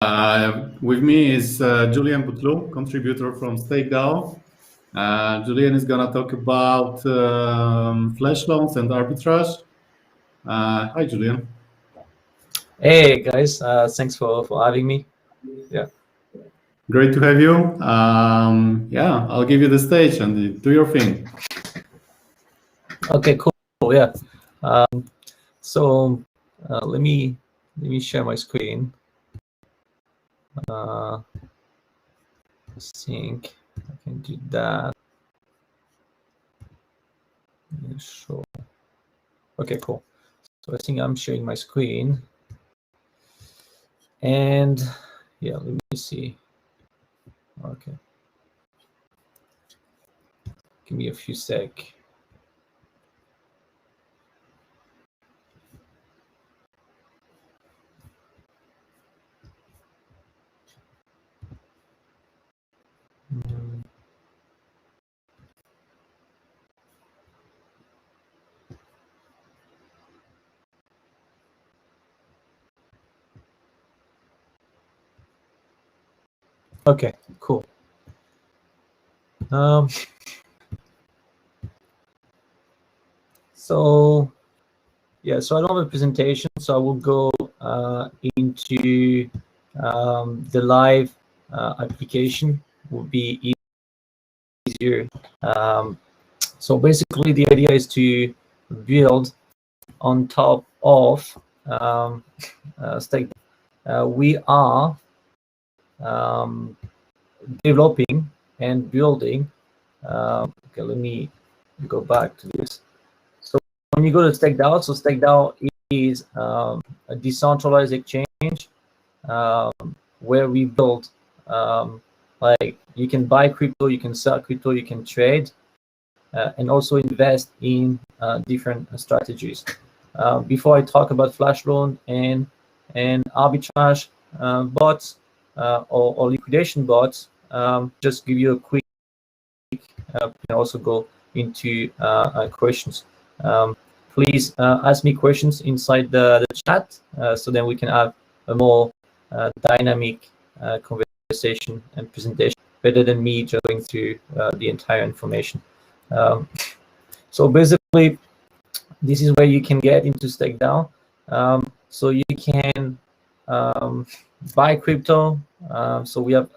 With me is Julien Bouteloup, contributor from Stake DAO. Julien is going to talk about Flashloans and Arbitrage. Hi, Julien. Hey, guys. Thanks for having me. Yeah. Great to have you. Yeah, I'll give you the stage and do your thing. Okay, cool. Yeah. So let me share my screen. I think I can do that. Sure. Okay, cool. So I think I'm sharing my screen. And yeah, let me see. Okay. Give me a few sec. Okay, cool. So yeah, so I don't have a presentation, so I will go into the live application. Will be easier. So basically, the idea is to build on top of Stake. We are developing and building. Okay, let me go back to this. So when you go to Stake DAO, so Stake DAO is a decentralized exchange where we build like you can buy crypto, you can sell crypto, you can trade, and also invest in different strategies. Before I talk about Flashloan and arbitrage bots or liquidation bots, just give you a quick. We can also go into questions. Please ask me questions inside the chat, so then we can have a more dynamic conversation and presentation, better than me going through the entire information. So basically, this is where you can get into Stake DAO. So you can buy crypto. So we have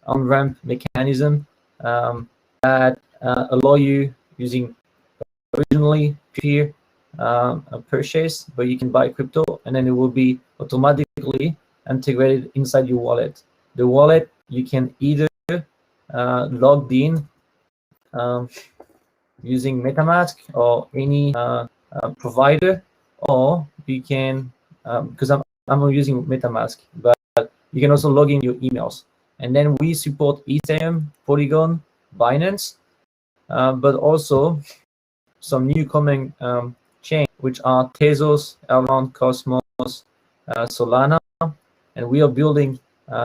on-ramp mechanism that allow you using originally peer purchase, but you can buy crypto and then it will be automatically integrated inside your wallet. The wallet, you can either logged in using MetaMask or any provider, or you can, because I'm using MetaMask, but you can also log in your emails. And then we support Ethereum, Polygon, Binance, but also some new coming chain, which are Tezos, Elrond, Cosmos, Solana, and we are building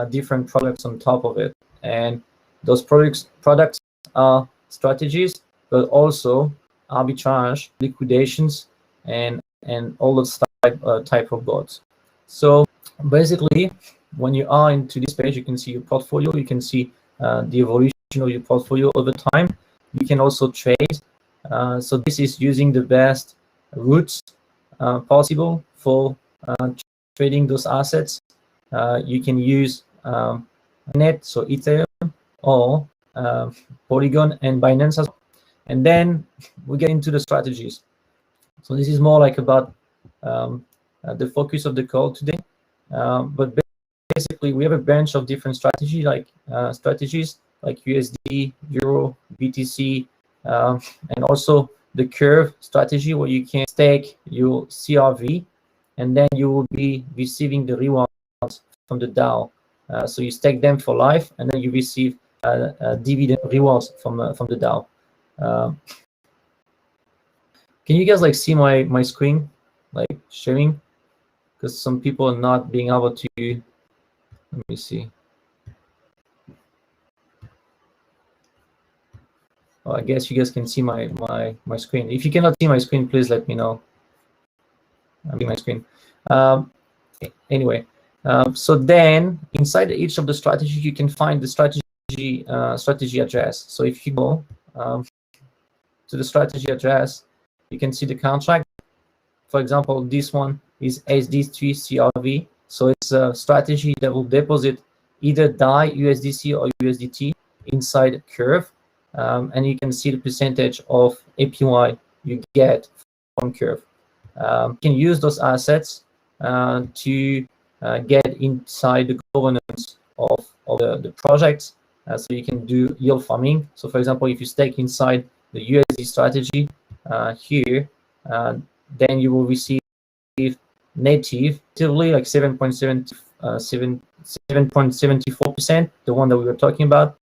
different products on top of it. And those products are strategies, but also arbitrage, liquidations, and all those type of bots. So basically, when you are into this page, you can see your portfolio. You can see the evolution of your portfolio over time. You can also trade. So this is using the best routes possible for trading those assets. You can use Net, so Ethereum, or Polygon and Binance as well. And then we get into the strategies. So this is more like about the focus of the call today. But basically, we have a bunch of different strategies like USD, Euro, BTC, and also the curve strategy where you can stake your CRV, and then you will be receiving the rewards from the DAO. So you stake them for life, and then you receive dividend rewards from the DAO. Can you guys like see my screen, like sharing? Because some people are not being able to. Let me see. Oh, I guess you guys can see my screen. If you cannot see my screen, please let me know. I'm seeing my screen. Anyway, So then inside each of the strategy, you can find the strategy address. So if you go to the strategy address, you can see the contract. For example, this one is SD3CRV. So it's a strategy that will deposit either DAI, USDC, or USDT inside Curve. And you can see the percentage of APY you get from Curve. You can use those assets to get inside the governance of the projects. So you can do yield farming. So for example, if you stake inside the USD strategy here, then you will receive natively like 7.74%, the one that we were talking about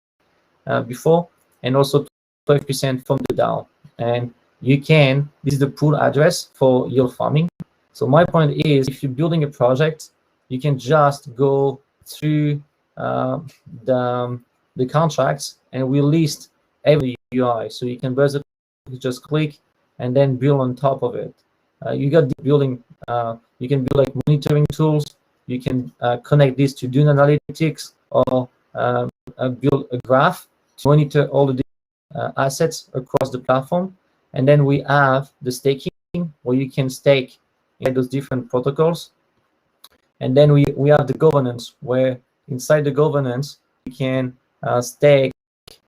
before, and also 12% from the DAO. And you can, this is the pool address for yield farming. So my point is, if you're building a project, you can just go through the contracts, and we list every UI. So you can basically just click and then build on top of it. You got the building, you can build like monitoring tools. You can connect this to Dune Analytics, or build a graph to monitor all the assets across the platform. And then we have the staking, where you can stake in those different protocols. And then we have the governance, where inside the governance, you can stake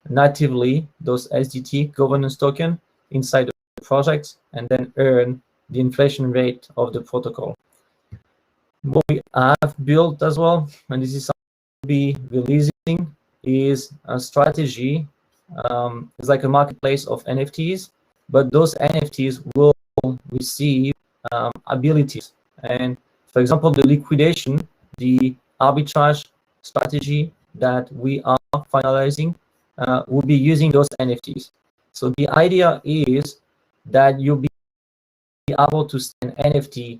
natively those SDT governance token inside the project, and then earn the inflation rate of the protocol. What we have built as well, and this is something we'll be releasing, is a strategy. It's like a marketplace of NFTs, but those NFTs will receive abilities. And for example, the liquidation, the arbitrage strategy that we are finalizing will be using those NFTs. So the idea is that you'll be able to send NFT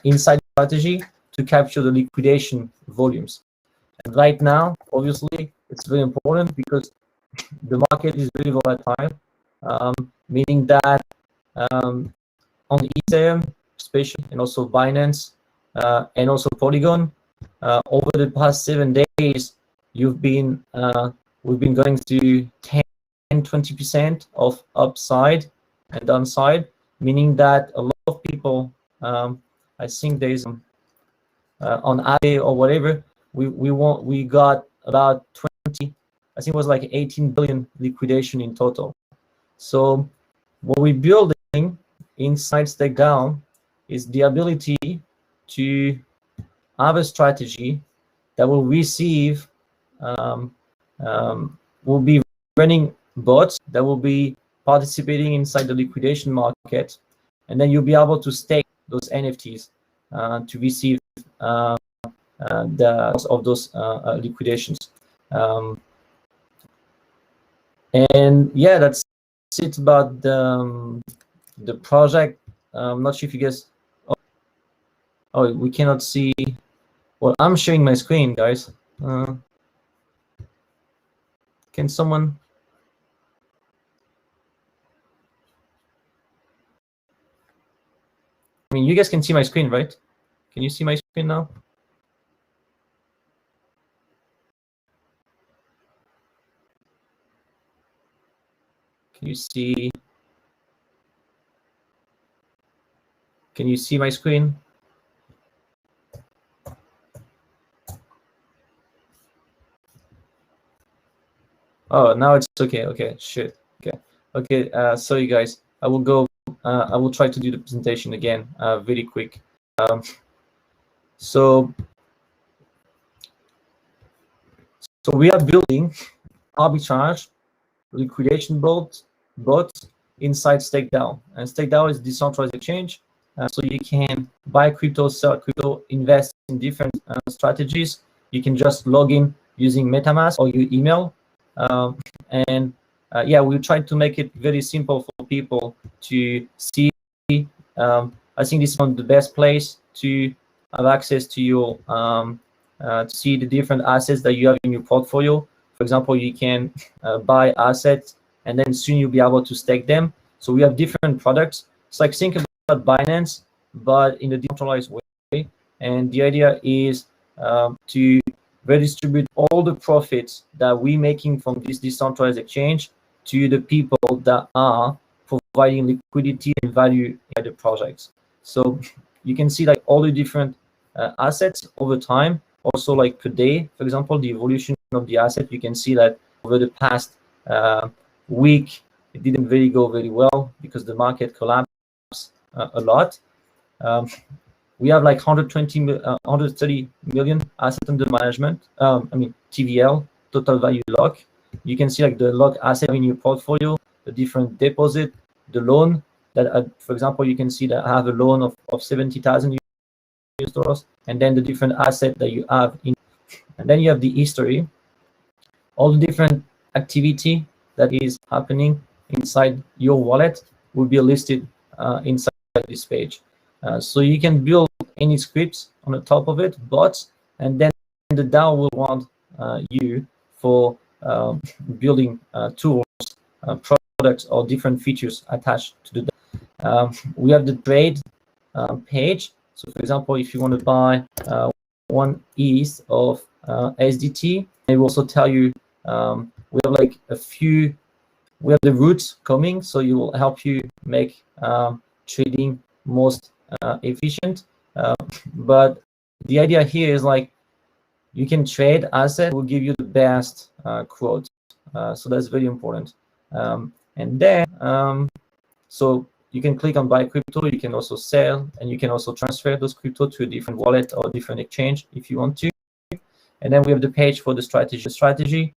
inside the strategy to capture the liquidation volumes. And right now, obviously, it's very important because the market is very volatile, meaning that on Ethereum, especially, and also Binance, and also Polygon, over the past 7 days, we've been going through 10-20% of upside and downside, meaning that a lot of people, I think there's on Aave or whatever, we got about 20, I think it was like 18 billion liquidation in total. So what we're building inside Stake DAO is the ability to have a strategy that will receive, will be running bots that will be participating inside the liquidation market, and then you'll be able to stake those NFTs to receive of those liquidations. And yeah, that's it about the project. I'm not sure if you guys. Oh, we cannot see. Well, I'm sharing my screen, guys. Can someone? I mean, you guys can see my screen, right? Can you see my screen now? Can you see? Can you see my screen? Oh, now it's okay. Okay, shit. Okay. Sorry, guys. I will go. I will try to do the presentation again, very quick. So we are building arbitrage liquidation bots inside Stake DAO, and Stake DAO is decentralized exchange. So you can buy crypto, sell crypto, invest in different strategies. You can just log in using MetaMask or your email. Yeah, we tried to make it very simple for people to see. I think this is one of the best place to have access to your to see the different assets that you have in your portfolio. For example, you can buy assets, and then soon you'll be able to stake them. So we have different products. It's like think about Binance, but in a decentralized way. and the idea is to redistribute all the profits that we're making from this decentralized exchange to the people that are providing liquidity and value in the projects. So you can see like all the different assets over time. Also, like per day, for example, the evolution of the asset. You can see that over the past week, it didn't really go very well because the market collapsed a lot. We have like 130 million assets under management. I mean TVL, total value lock. You can see like the lock asset in your portfolio, the different deposit, the loan that, for example, you can see that I have a loan of 70,000 US dollars, and then the different asset that you have in, and then you have the history, all the different activity that is happening inside your wallet will be listed inside this page. So you can build any scripts on the top of it, bots, and then the DAO will want you for building tools, products, or different features attached to the DAO. We have the trade page. So for example, if you want to buy 1 ETH of SDT, it will also tell you we have like we have the routes coming, so it will help you make trading most efficient. But the idea here is like you can trade asset, will give you the best quote. So that's very important. And then so you can click on buy crypto, you can also sell, and you can also transfer those crypto to a different wallet or different exchange if you want to. And then we have the page for the strategy. The strategy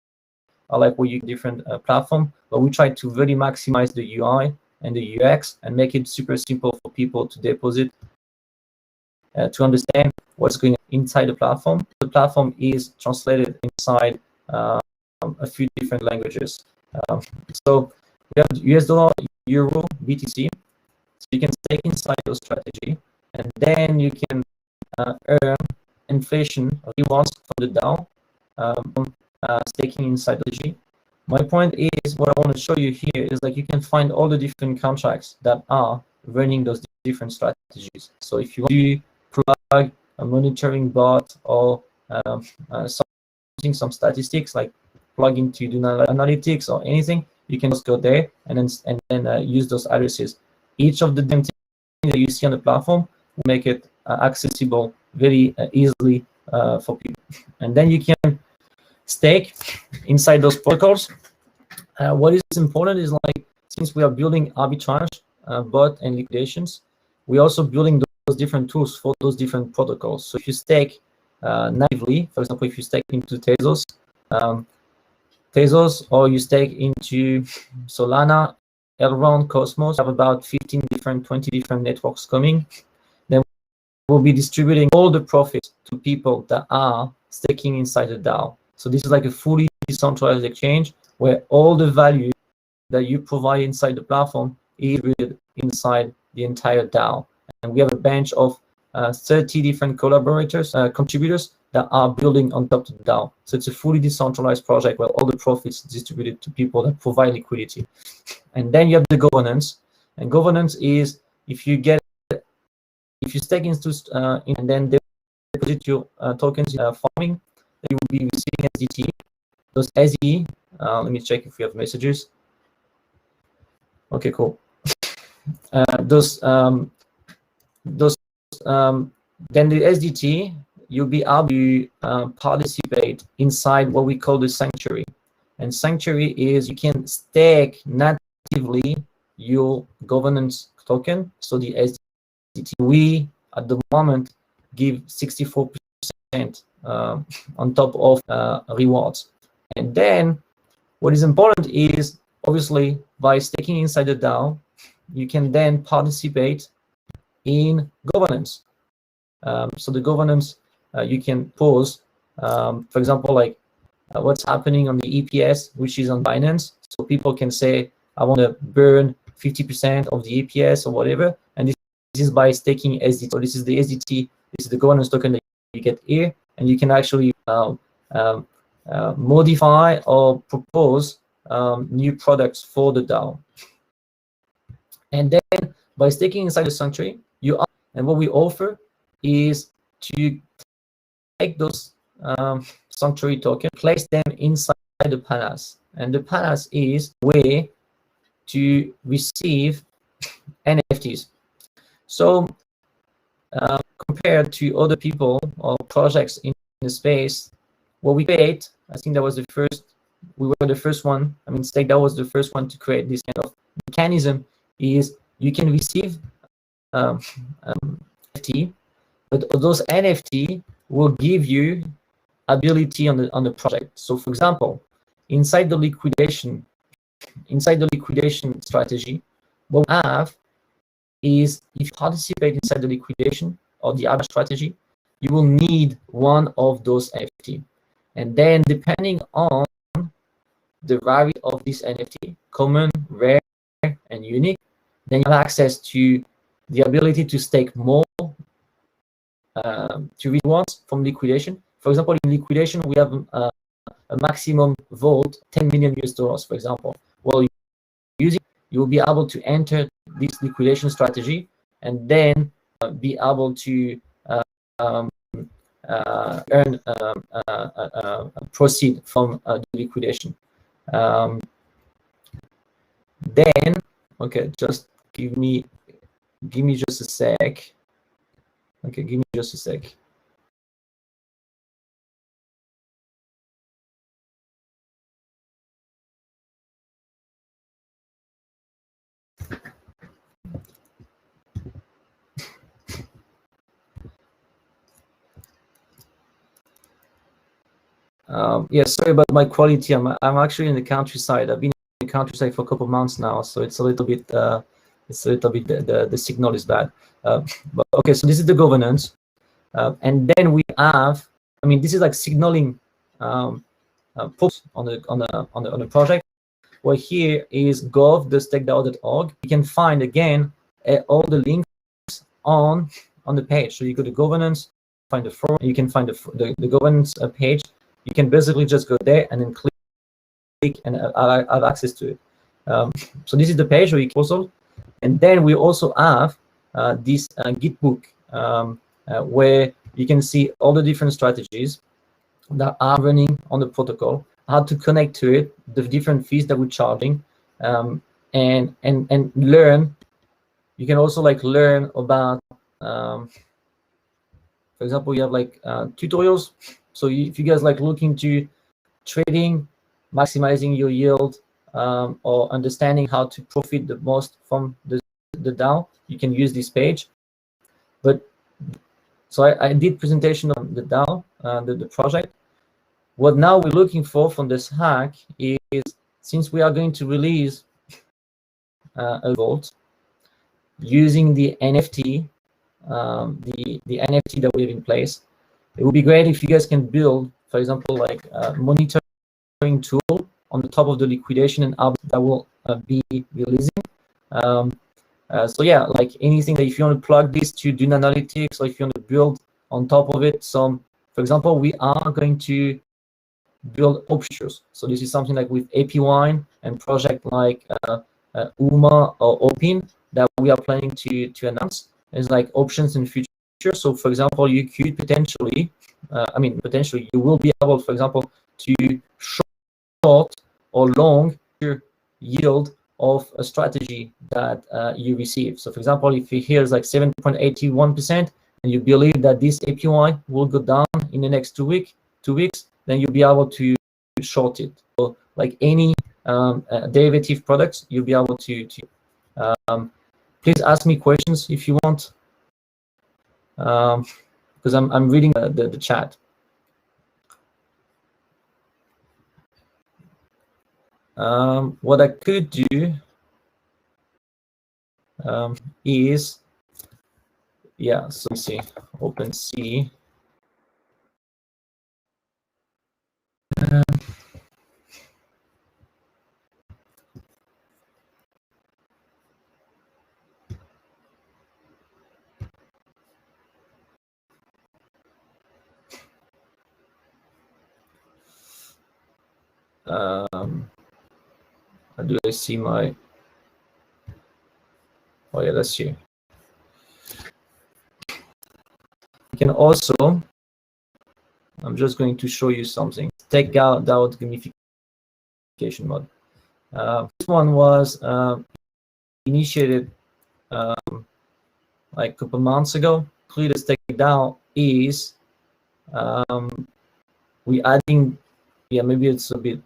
are like where you different platform, but we try to really maximize the UI and the UX and make it super simple for people to deposit, to understand what's going on inside the platform. The platform is translated inside a few different languages. So we have US dollar, Euro, BTC. So you can stake inside your strategy, and then you can earn inflation rewards from the DAO staking inside the strategy. My point is, what I want to show you here is like you can find all the different contracts that are running those different strategies. So if you want to plug a monitoring bot or some statistics, like plug into analytics or anything, you can just go there and then use those addresses. Each of the things that you see on the platform will make it accessible very easily for people. And then you can stake inside those protocols. What is important is like, since we are building arbitrage, bot, and liquidations, we're also building those different tools for those different protocols. So if you stake natively, for example, if you stake into Tezos, or you stake into Solana, Elrond, Cosmos, have about 20 different networks coming, then we'll be distributing all the profits to people that are staking inside the DAO. So this is like a fully decentralized exchange where all the value that you provide inside the platform is read inside the entire DAO. And we have a bench of 30 different contributors that are building on top of the DAO. So it's a fully decentralized project where all the profits distributed to people that provide liquidity. And then you have the governance. And governance is if you stake into and then deposit your tokens in farming, you will be receiving SDT. Those SDT, let me check if we have messages. Okay, cool. Then the SDT, you'll be able to participate inside what we call the sanctuary. And sanctuary is you can stake natively your governance token. So the SDT, we at the moment give 64% on top of rewards. And then what is important is obviously by staking inside the DAO, you can then participate in governance. So the governance you can pose, for example, like what's happening on the EPS, which is on Binance. So people can say, I want to burn 50% of the EPS or whatever. And this is by staking SDT. So this is the SDT, this is the governance token that you get here. And you can actually modify or propose new products for the DAO. And then by staking inside the sanctuary, and what we offer is to take those sanctuary tokens, place them inside the Panas, and the Panas is a way to receive NFTs. So compared to other people or projects in the space, what we create, I think that was the first. We were the first one. I mean, Stake DAO was the first one to create this kind of mechanism. Is you can receive NFT, but those NFT will give you ability on the project. So, for example, inside the liquidation strategy, what we have is if you participate inside the liquidation or the arbitrage strategy, you will need one of those NFT, and then depending on the value of this NFT, common, rare, and unique, then you have access to the ability to stake more to rewards from liquidation. For example, in liquidation, we have a maximum vault, 10 million US dollars, for example. Well, using, you will be able to enter this liquidation strategy and then be able to earn proceed from the liquidation. Then, okay, just give me just a sec. Okay, give me just a sec. Yeah, sorry about my quality. I'm actually in the countryside. I've been in the countryside for a couple of months now, so it's a little bit the signal is bad. But okay, so this is the governance, and then we have. I mean, this is like signaling posts on the project. Well, here is gov.stakedao.org. You can find again all the links on the page. So you go to governance, find the forum, you can find the governance page. You can basically just go there and then click and have access to it. So this is the page where you can, and then we also have this Git book where you can see all the different strategies that are running on the protocol, how to connect to it, the different fees that we're charging, and learn. You can also like learn about, for example, you have like tutorials. So if you guys like looking to trading, maximizing your yield, or understanding how to profit the most from the DAO, you can use this page. But so I did presentation on the DAO, the project. What now we're looking for from this hack is, since we are going to release a vault using the NFT, the NFT that we have in place, it would be great if you guys can build, for example, like a monitoring tool on the top of the liquidation and that will be releasing. So yeah, like anything that if you want to plug this to do analytics, or if you want to build on top of it some, for example, we are going to build options. So this is something like with APWine and project like UMA or Hopium that we are planning to announce. It's like options in future. So for example, you could potentially, potentially you will be able, for example, to short or long your yield of a strategy that you receive. So for example, if here's like 7.81% and you believe that this APY will go down in the next 2 weeks, then you'll be able to short it. So like any derivative products, you'll be able to please ask me questions if you want, because I'm reading the chat. What I could do is, yeah, so let's see, OpenSea. Do I see my? Oh yeah, that's here. You can also, I'm just going to show you something. Stake DAO gamification mode. This one was initiated like a couple months ago. The Stake DAO is we adding, yeah, maybe it's a bit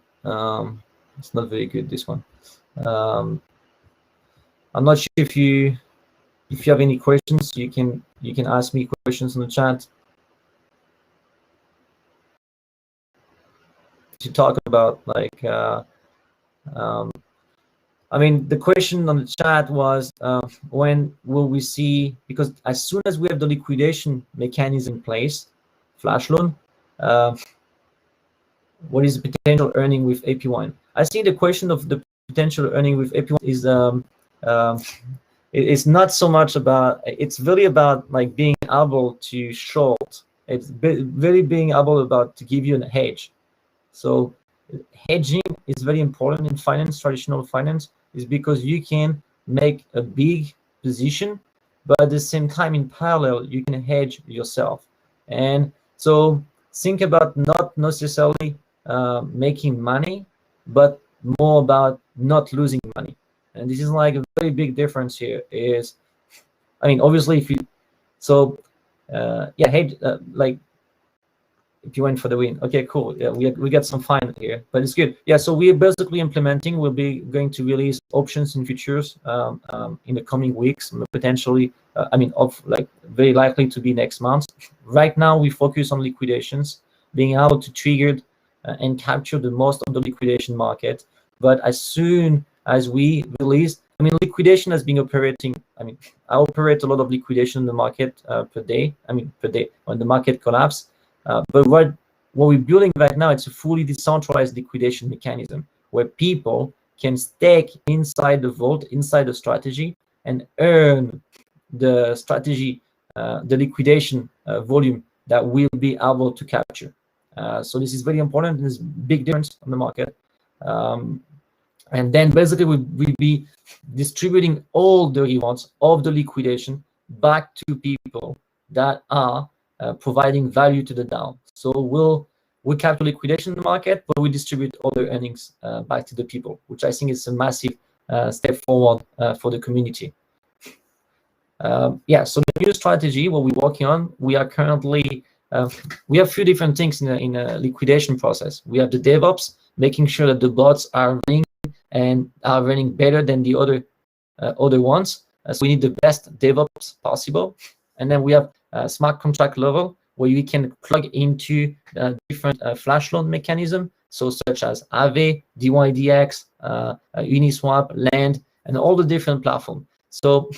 it's not very good, this one. I'm not sure if you have any questions. You can ask me questions in the chat to talk about, like I mean, the question on the chat was when will we see, because as soon as we have the liquidation mechanism in place, Flashloan, what is the potential earning with AP1? I think the question of the potential earning with AP1 is it's not so much about, it's really about like being able to short. It's really being able about to give you an hedge. So hedging is very important in finance, traditional finance, is because you can make a big position, but at the same time, in parallel, you can hedge yourself. And so think about not necessarily making money, but more about not losing money. And this is like a very big difference here. Is, I mean, obviously, if you, so yeah, hedge, like if you went for the win. Okay, cool. Yeah, we got some fine here, but it's good. Yeah, so we're basically implementing. We'll be going to release options and futures in the coming weeks, potentially. I mean, like very likely to be next month. Right now, we focus on liquidations, being able to trigger and capture the most of the liquidation market. But as soon as we release, I mean, liquidation has been operating. I mean, I operate a lot of liquidation in the market per day. I mean, per day when the market collapses. But what we're building right now, it's a fully decentralized liquidation mechanism where people can stake inside the vault, inside the strategy, and earn the strategy, the liquidation volume that we'll be able to capture. So this is very important. There's a big difference on the market. And then basically we'll be distributing all the rewards of the liquidation back to people that are providing value to the DAO. So we'll capture liquidation in the market, but we distribute all the earnings back to the people, which I think is a massive step forward for the community. Yeah, so the new strategy, what we're working on, we are currently, we have a few different things in a liquidation process. We have the DevOps, making sure that the bots are running and are running better than the other ones. So we need the best DevOps possible. And then we have smart contract level, where you can plug into different Flashloan mechanism, so such as Aave, DYDX, Uniswap, Land, and all the different platforms. So,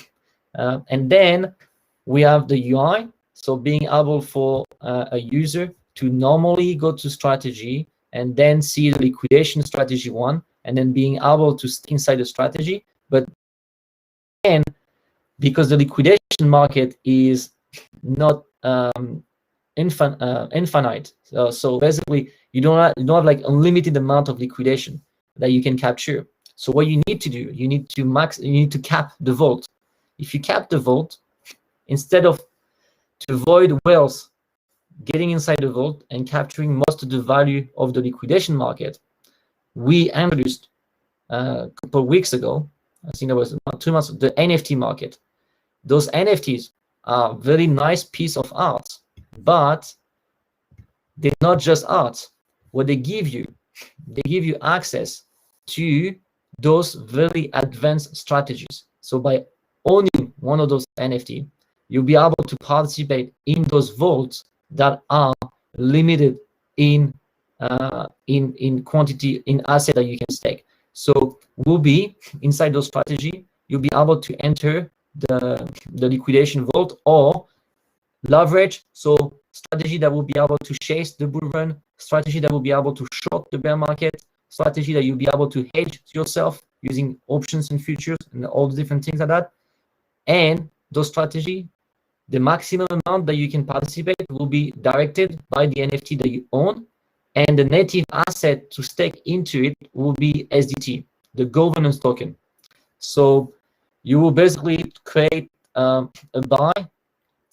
and then we have the UI, so being able for a user to normally go to strategy and then see the liquidation strategy one, and then being able to stay inside the strategy. But then, because the liquidation market is not infinite, so basically you don't have like unlimited amount of liquidation that you can capture. So what you need to do, you need to cap the vault. If you cap the vault, instead of to avoid whales getting inside the vault and capturing most of the value of the liquidation market, we introduced a couple of weeks ago, I think it was about 2 months, the NFT market. Those NFTs are very nice piece of art, but they're not just art. What they give you access to those very advanced strategies. So by owning one of those NFT, you'll be able to participate in those vaults that are limited in quantity, in asset that you can stake. So we'll be inside those strategy. You'll be able to enter the liquidation vault or leverage. So strategy that will be able to chase the bull run, strategy that will be able to short the bear market, strategy that you'll be able to hedge yourself using options and futures and all the different things like that. And those strategy, the maximum amount that you can participate will be directed by the NFT that you own, and the native asset to stake into it will be SDT, the governance token. So you will basically create a buy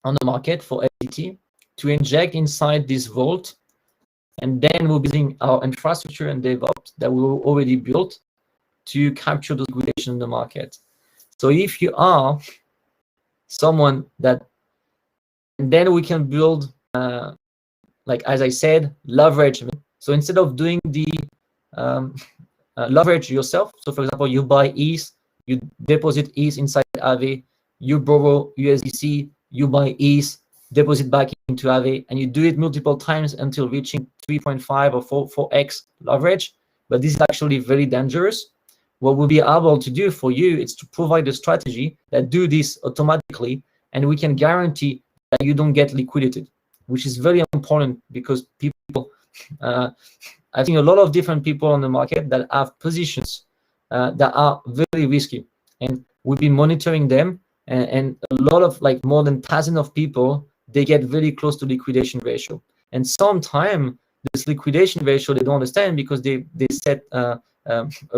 on the market for SDT, to inject inside this vault, and then we'll be using our infrastructure and DevOps that we already built to capture those liquidations in the market. So if you are someone that, and then we can build, like as I said, leverage. So instead of doing the leverage yourself, so for example, you buy ETH, you deposit ETH inside Aave, you borrow USDC, you buy ETH, deposit back into Aave, and you do it multiple times until reaching 3.5 or 4x leverage. But this is actually very dangerous. What we'll be able to do for you is to provide a strategy that do this automatically, and we can guarantee that you don't get liquidated, which is very important because people, I think a lot of different people on the market that have positions that are very risky, and we'll be monitoring them, and a lot of, like, more than 1,000 of people, they get very close to liquidation ratio. And sometimes this liquidation ratio, they don't understand because they set a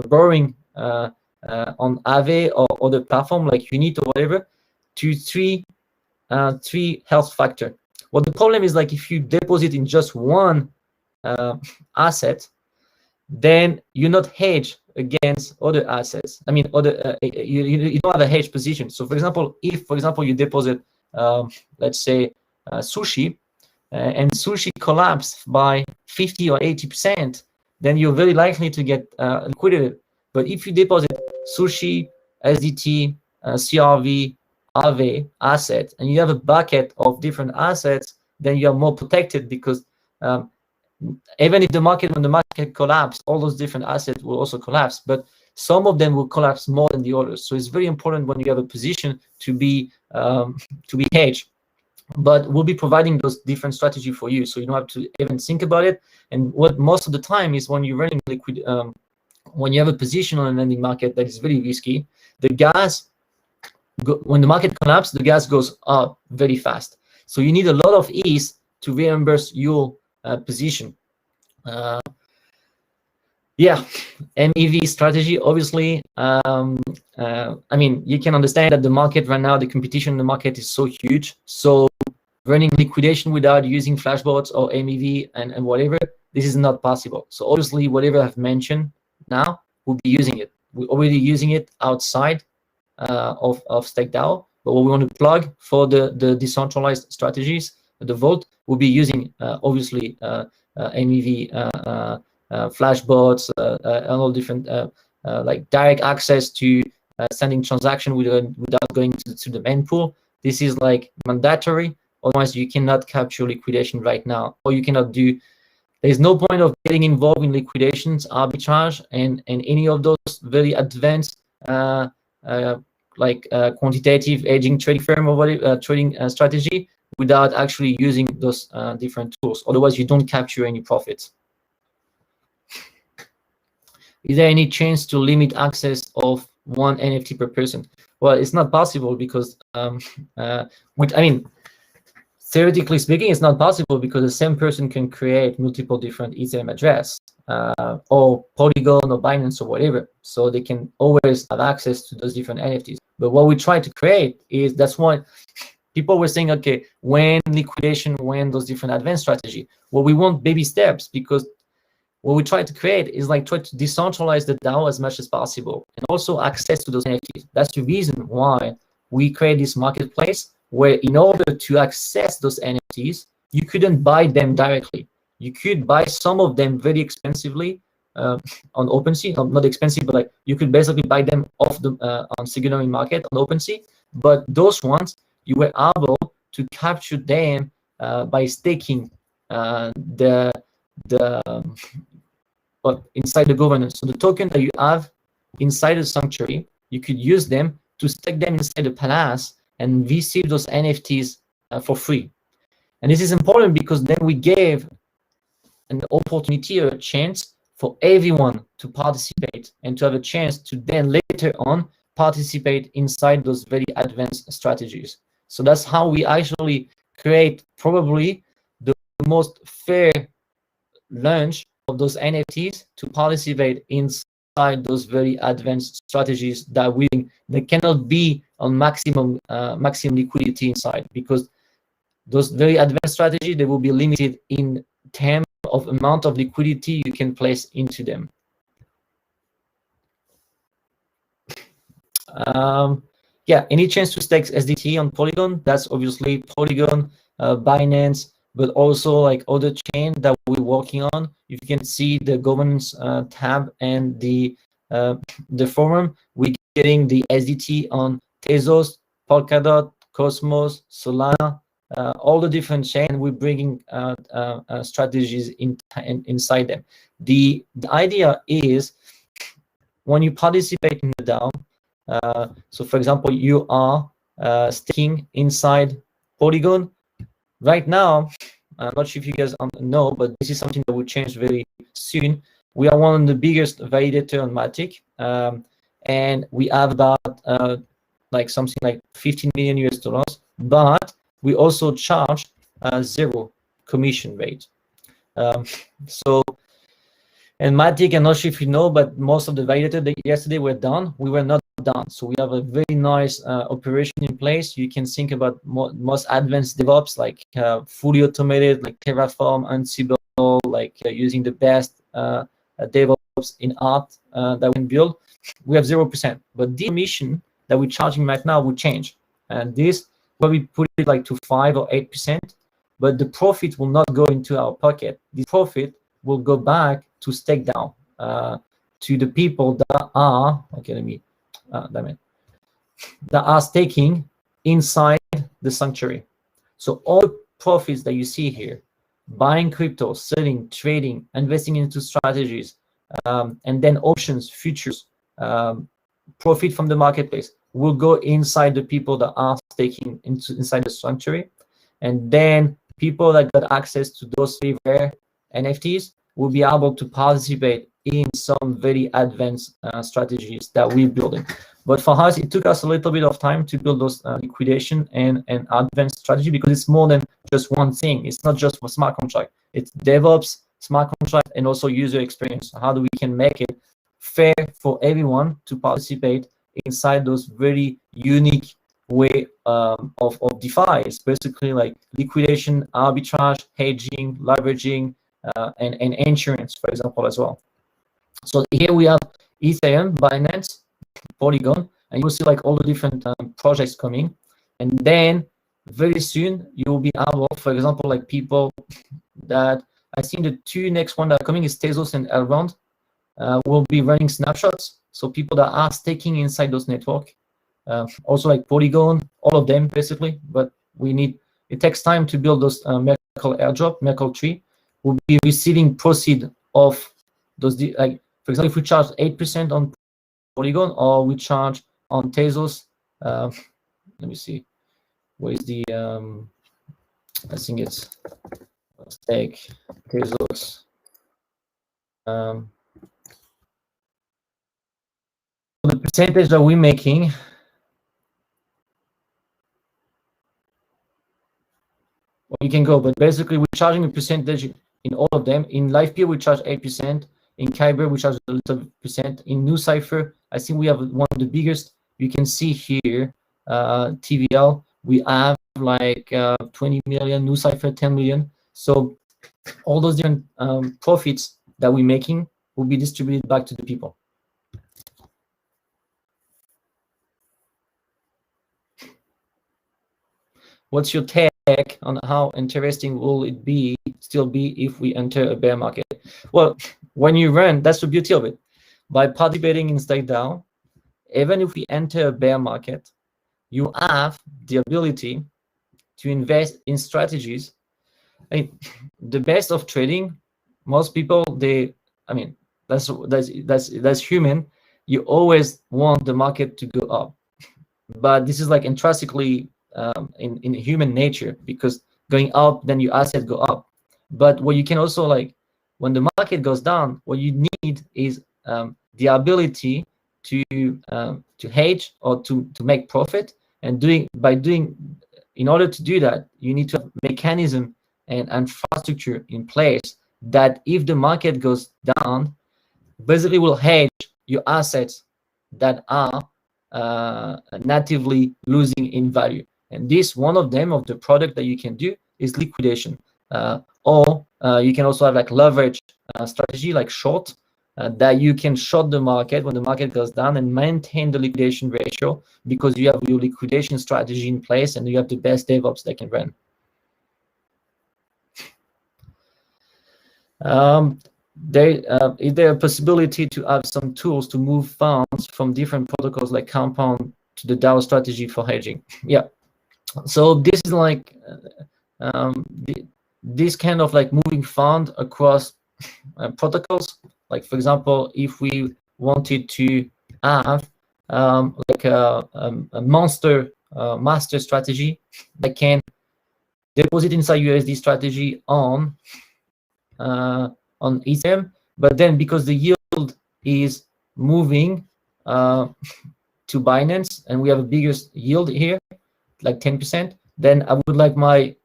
borrowing on Aave or other platform like Unit or whatever to three health factor. Well, the problem is, like, if you deposit in just one asset, then you're not hedged against other assets. I mean, other you don't have a hedge position. So, for example, if, for example, you deposit, let's say, sushi, and sushi collapse by 50 or 80%, then you're very likely to get liquidated. But if you deposit sushi, SDT, CRV, Aave asset, and you have a bucket of different assets, then you are more protected because even if when the market collapses, all those different assets will also collapse, but some of them will collapse more than the others. So it's very important when you have a position to be hedged. But we'll be providing those different strategy for you, so you don't have to even think about it. And what most of the time is when you're running liquid, when you have a position on a lending market that is very risky, the gas, when the market collapses, the gas goes up very fast. So you need a lot of ETH to reimburse your position. Yeah, MEV strategy, obviously. I mean, you can understand that the market right now, the competition in the market is so huge. So running liquidation without using flashbots or MEV and whatever, this is not possible. So obviously, whatever I've mentioned now, we'll be using it. We're already using it outside of Stake DAO, but what we want to plug for the decentralized strategies, the vault, we'll be using obviously MEV, flashbots, and all different like direct access to sending transaction without going to the main pool. This is like mandatory. Otherwise, you cannot capture liquidation right now, or you cannot do. There's no point of getting involved in liquidations, arbitrage, and any of those very advanced like quantitative hedging trading firm or whatever trading strategy without actually using those different tools. Otherwise, you don't capture any profits. Is there any chance to limit access of one NFT per person? Well, it's not possible because, I mean, theoretically speaking, it's not possible because the same person can create multiple different Ethereum address or Polygon or Binance or whatever. So they can always have access to those different NFTs. But what we try to create is, that's why people were saying, okay, when liquidation, when those different advanced strategy. Well, we want baby steps because what we try to create is like try to decentralize the DAO as much as possible and also access to those NFTs. That's the reason why we create this marketplace where in order to access those NFTs, you couldn't buy them directly. You could buy some of them very expensively on OpenSea, not expensive, but like you could basically buy them off the on secondary market on OpenSea. But those ones, you were able to capture them by staking inside the governance. So the token that you have inside the sanctuary, you could use them to stake them inside the palace and receive those NFTs for free. And this is important because then we gave an opportunity or a chance for everyone to participate and to have a chance to then later on participate inside those very advanced strategies. So that's how we actually create probably the most fair launch of those NFTs to participate inside those very advanced strategies that cannot be on maximum liquidity inside, because those very advanced strategies, they will be limited in terms of amount of liquidity you can place into them. Yeah, any chance to stake SDT on Polygon? That's obviously Polygon, Binance, but also like other chain that we're working on. You can see the governance tab and the forum. We're getting the SDT on Tezos, Polkadot, Cosmos, Solana, all the different chain. We're bringing strategies inside them. The idea is when you participate in the DAO, so for example, you are staking inside Polygon. Right now, I'm not sure if you guys know, but this is something that will change very soon. We are one of the biggest validator on Matic, and we have about like something like 15 million US dollars, but we also charge 0 commission rate. So, and Matic, I'm not sure if you know, but most of the validators yesterday were done. We were not done. So we have a very nice operation in place. You can think about most advanced DevOps, like fully automated, like Terraform, Ansible, like using the best DevOps in art that we can build. We have 0%, but the commission that we're charging right now will change. And this, where we put it like to 5 or 8%, but the profit will not go into our pocket. The profit will go back to Stake DAO, to the people that are, okay, let me, that are staking inside the sanctuary. So all the profits that you see here, buying crypto, selling, trading, investing into strategies, and then options, futures, profit from the marketplace will go inside the people that are staking inside the sanctuary. And then people that got access to those very rare NFTs will be able to participate in some very advanced strategies that we're building. But for us, it took us a little bit of time to build those liquidation and advanced strategy, because it's more than just one thing. It's not just for smart contract. It's DevOps, smart contract, and also user experience. How do we can make it fair for everyone to participate inside those very unique way of DeFi? It's basically like liquidation, arbitrage, hedging, leveraging, and insurance, for example, as well. So here we have Ethereum, Binance, Polygon, and you'll see like all the different projects coming. And then very soon you will be able, for example, like people that I think the 2 next one that are coming is Tezos and Elrond, will be running snapshots. So people that are staking inside those network, also like Polygon, all of them basically. But we need, it takes time to build those Merkle airdrop, Merkle tree. We'll be receiving proceed of those, like for example, if we charge 8% on Polygon, or we charge on Tezos, let me see, where is the I think it's Stake Tezos. The percentage that we're making, well, you can go, but basically we're charging a percentage in all of them. In LivePeer, we charge 8%. In Kyber, we charge a little percent. In NuCypher, I think we have one of the biggest. You can see here, TVL, we have like 20 million, NuCypher 10 million. So all those different profits that we're making will be distributed back to the people. What's your take on how interesting will it still be if we enter a bear market? Well, when you run, that's the beauty of it. By participating in Stake DAO, even if we enter a bear market, you have the ability to invest in strategies. I mean, the best of trading, most people, that's human. You always want the market to go up, but this is like intrinsically in human nature, because going up, then your assets go up. But what you can also, like, when the market goes down, what you need is the ability to hedge or to make profit. And in order to do that, you need to have mechanism and infrastructure in place that if the market goes down, basically will hedge your assets that are natively losing in value. And this, one of them, of the product that you can do is liquidation. Or you can also have like leverage strategy, like short, that you can short the market when the market goes down and maintain the liquidation ratio because you have your liquidation strategy in place and you have the best DevOps that can run. Is there a possibility to have some tools to move funds from different protocols like Compound to the DAO strategy for hedging? Yeah. So this is like this kind of like moving fund across protocols. Like for example, if we wanted to have like a master strategy that can deposit inside USD strategy on Ethereum, but then because the yield is moving to Binance and we have a bigger yield here, like 10%, then I would like my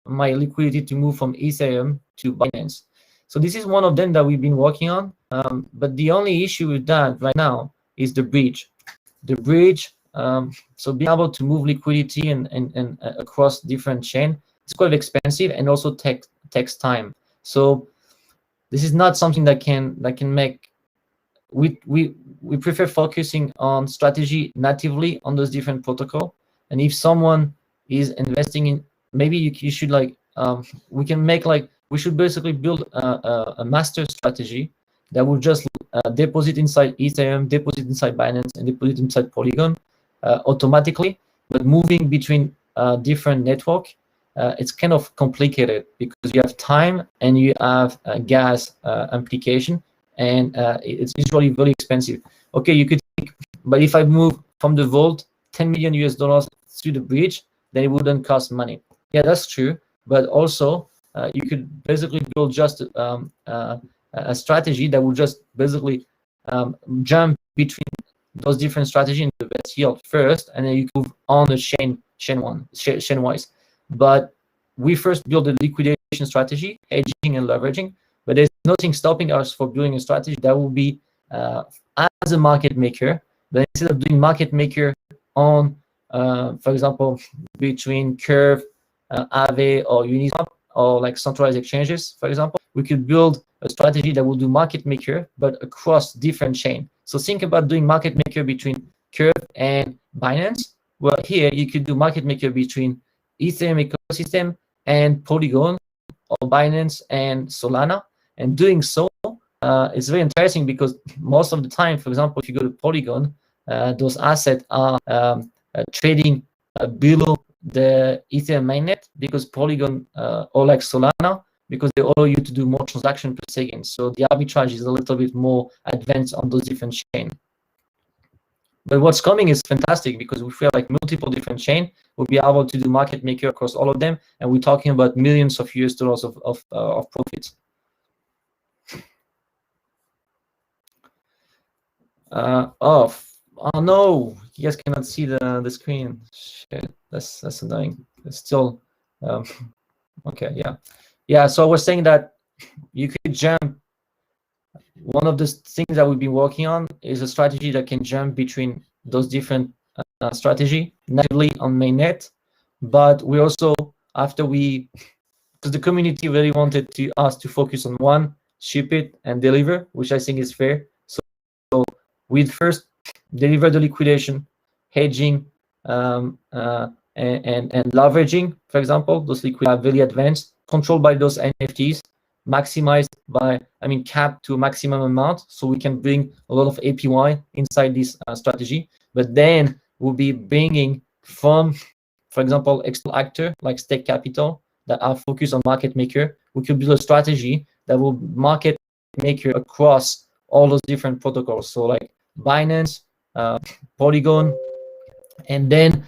my liquidity to move from Ethereum to Binance. So this is one of them that we've been working on. But the only issue with that right now is the bridge. The bridge, so being able to move liquidity and across different chain is quite expensive and also takes time. So this is not something that can make. We prefer focusing on strategy natively on those different protocol. And if someone is investing in, maybe you should like we can make like, we should basically build a master strategy that will just deposit inside Ethereum, deposit inside Binance, and deposit inside Polygon automatically. But moving between different network, it's kind of complicated because you have time and you have gas implication, and it's usually very expensive. Okay, you could think, but if I move from the vault $10 million through the bridge, then it wouldn't cost money. Yeah, that's true. But also, you could basically build just a strategy that will just basically jump between those different strategies in the best yield first, and then you move on the chain wise. But we first build a liquidation strategy, hedging and leveraging. But there's nothing stopping us for building a strategy that will be as a market maker. But instead of doing market maker on, for example, between Curve, Aave, or Uniswap, or like centralized exchanges, for example, we could build a strategy that will do market maker, but across different chain. So think about doing market maker between Curve and Binance. Well, here you could do market maker between Ethereum ecosystem and Polygon, or Binance and Solana. And doing so, it's very interesting because most of the time, for example, if you go to Polygon, those assets are trading below the Ethereum mainnet because Polygon or like Solana, because they allow you to do more transactions per second. So the arbitrage is a little bit more advanced on those different chains. But what's coming is fantastic because we feel like multiple different chains will be able to do market maker across all of them, and we're talking about millions of US dollars of profits. Oh no, you guys cannot see the screen. Shit, that's annoying. It's still okay. Yeah. So I was saying that you could jump. One of the things that we've been working on is a strategy that can jump between those different strategy natively on mainnet. But we also, because the community really wanted us to focus on one, ship it and deliver, which I think is fair. So we'd first deliver the liquidation, hedging, and leveraging, for example. Those liquid are very advanced, controlled by those NFTs, maximized by, capped to a maximum amount, so we can bring a lot of APY inside this strategy. But then we'll be bringing from, for example, external actor like Stake Capital that are focused on market maker. We could build a strategy that will market maker across all those different protocols. So like Binance, Polygon, and then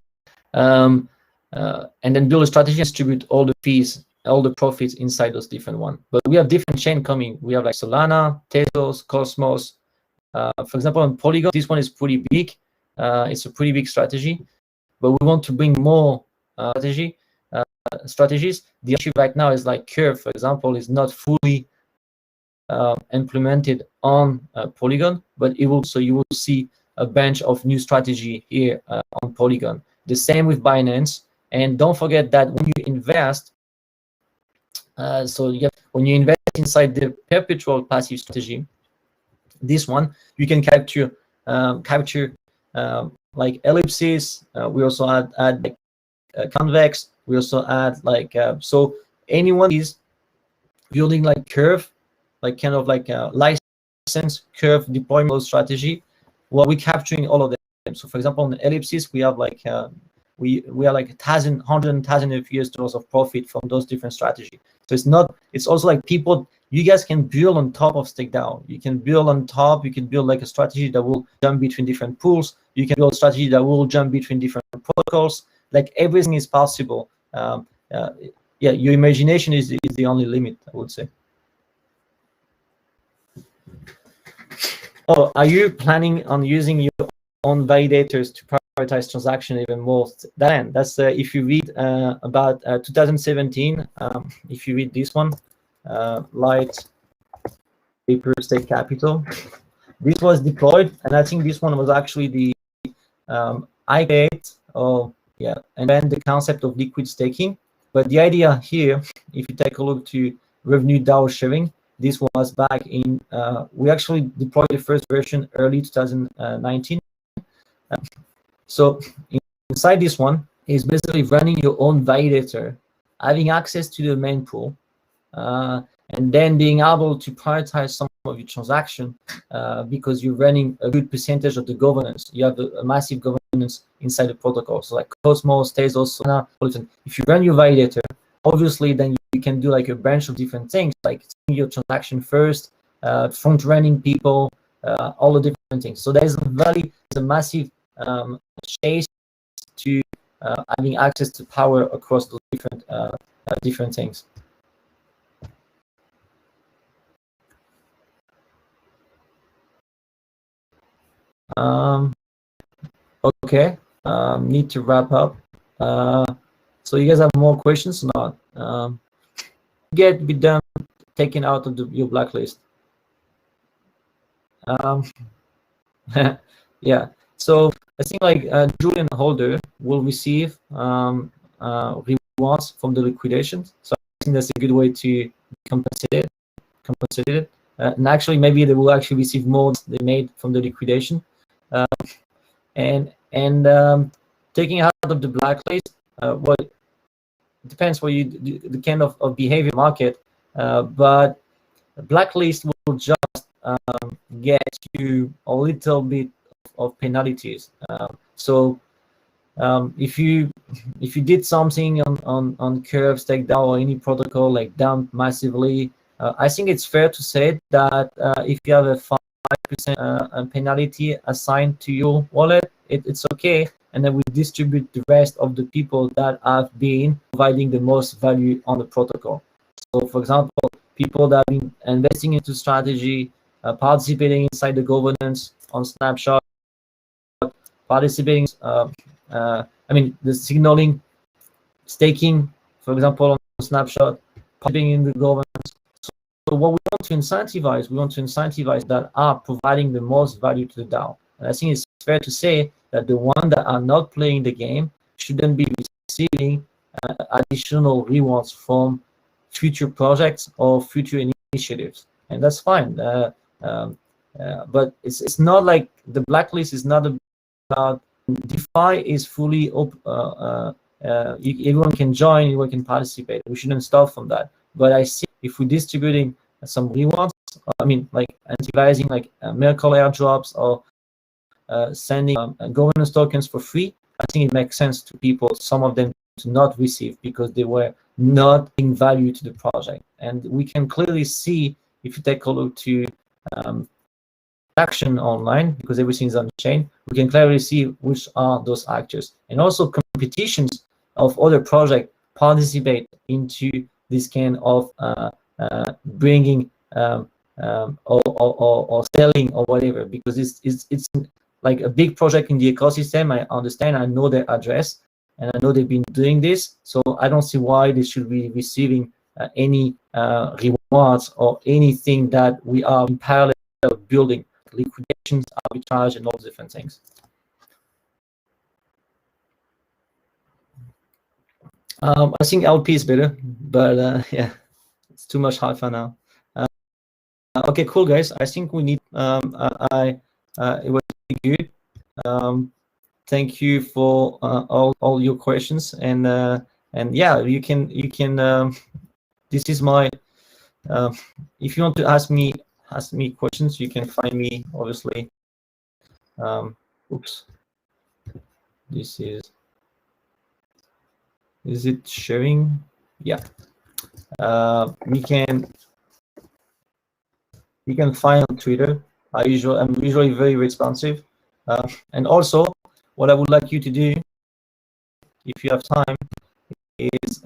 build a strategy and distribute all the fees, all the profits inside those different ones. But we have different chain coming. We have like Solana, Tezos, Cosmos. For example, on Polygon, this one is pretty big. It's a pretty big strategy, but we want to bring more strategies. The issue right now is like Curve, for example, is not fully implemented on Polygon, but it will. So you will see a bunch of new strategy here on Polygon. The same with Binance. And don't forget that when you invest, when you invest inside the perpetual passive strategy, this one you can capture like ellipses. We also add like convex. We also add like so anyone is building like curve, like kind of like a license curve deployment strategy. Well, we're capturing all of them. So for example, on the ellipses, we have like we are like $100,000 of US dollars of profit from those different strategies. So it's also like people, you guys can build on top of Stake DAO. You can build on top, you can build like a strategy that will jump between different pools. You can build a strategy that will jump between different protocols. Like everything is possible. Yeah, your imagination is the only limit, I would say. Oh, are you planning on using your own validators to prioritize transaction even more? That's if you read about 2017, if you read this one, Light Paper Stake Capital, this was deployed, and I think this one was actually the and then the concept of liquid staking. But the idea here, if you take a look to revenue DAO sharing, this was back in, we actually deployed the first version early 2019. So inside this one is basically running your own validator, having access to the main pool, and then being able to prioritize some of your transaction because you're running a good percentage of the governance. You have a massive governance inside the protocol. So like Cosmos, Tezos, Solana, if you run your validator, obviously then you can do like a bunch of different things, like your transaction first, front running people, all the different things. So there's a massive chase to having access to power across those different things. Okay, need to wrap up. So you guys have more questions or not? Be done taken out of your blacklist. Yeah, so I think like Julien holder will receive rewards from the liquidations. So I think that's a good way to compensate it. And actually, maybe they will actually receive more they made from the liquidation. And taking out of the blacklist, well, it depends what you do, the kind of behavior market, but blacklist will just get you a little bit of penalties. So if you did something on Curve, Stake DAO, or any protocol like dump massively, I think it's fair to say that if you have a 5% penalty assigned to your wallet, it's okay, and then we distribute the rest of the people that have been providing the most value on the protocol. So for example, people that have been investing into strategy, participating inside the governance on Snapshot, participating I mean the signaling, staking, for example, on Snapshot, participating in the governance. So what we want to incentivize that are providing the most value to the DAO. And I think it's fair to say that the ones that are not playing the game shouldn't be receiving additional rewards from future projects or future initiatives, and that's fine. But it's not like the blacklist is not about DeFi is fully open. Everyone can join, everyone can participate. We shouldn't stop from that. But I see if we're distributing some rewards, I mean, like incentivizing like Miracle airdrops or sending governance tokens for free, I think it makes sense to people, some of them to not receive because they were not in value to the project. And we can clearly see, if you take a look to action online, because everything is on the chain, we can clearly see which are those actors. And also competitions of other projects participate into this kind of bringing or selling or whatever, because it's like a big project in the ecosystem. I understand, I know their address, and I know they've been doing this, so I don't see why they should be receiving any rewards or anything that we are in parallel building, liquidations, arbitrage, and all different things. I think LP is better, but yeah, it's too much alpha now. Okay, cool, guys. I think we need. It was really good. Thank you for all your questions, and yeah, you can. This is my. If you want to ask me questions, you can find me obviously. Oops. This is. Is it sharing? Yeah. You can find on Twitter. I'm usually very responsive. And also, what I would like you to do, if you have time, is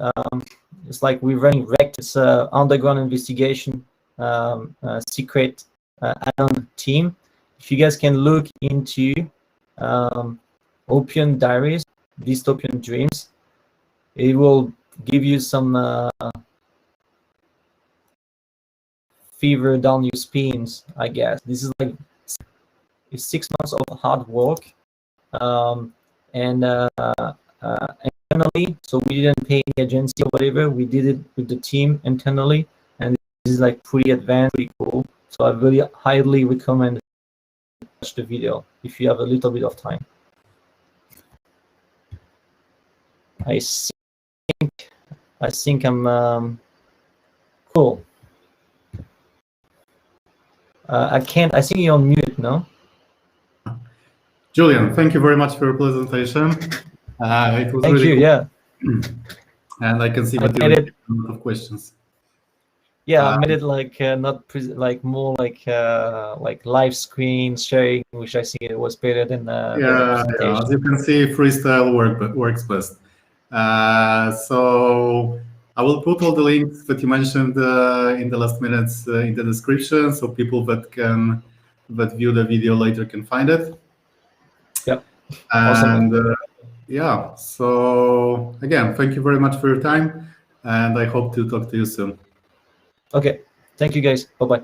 it's like we're running Rect. It's an underground investigation secret add-on team. If you guys can look into Hopium Diaries, Dystopian Dreams, it will give you some fever down your spines, I guess. This is like 6 months of hard work, and internally, so we didn't pay any agency or whatever. We did it with the team internally, and this is like pretty advanced, pretty cool. So I really highly recommend watch the video if you have a little bit of time. I think I'm cool. I think you're on mute, no? Julien, thank you very much for your presentation. It was Thank really you, cool. yeah. And I can see that you have a lot of questions. Yeah, I made it like more like live screen sharing, which I think it was better than yeah. As you can see, freestyle works best. So I will put all the links that you mentioned in the last minutes in the description, so people that view the video later can find it. Yeah. And awesome. Yeah. So again, thank you very much for your time, and I hope to talk to you soon. Okay. Thank you, guys. Bye-bye.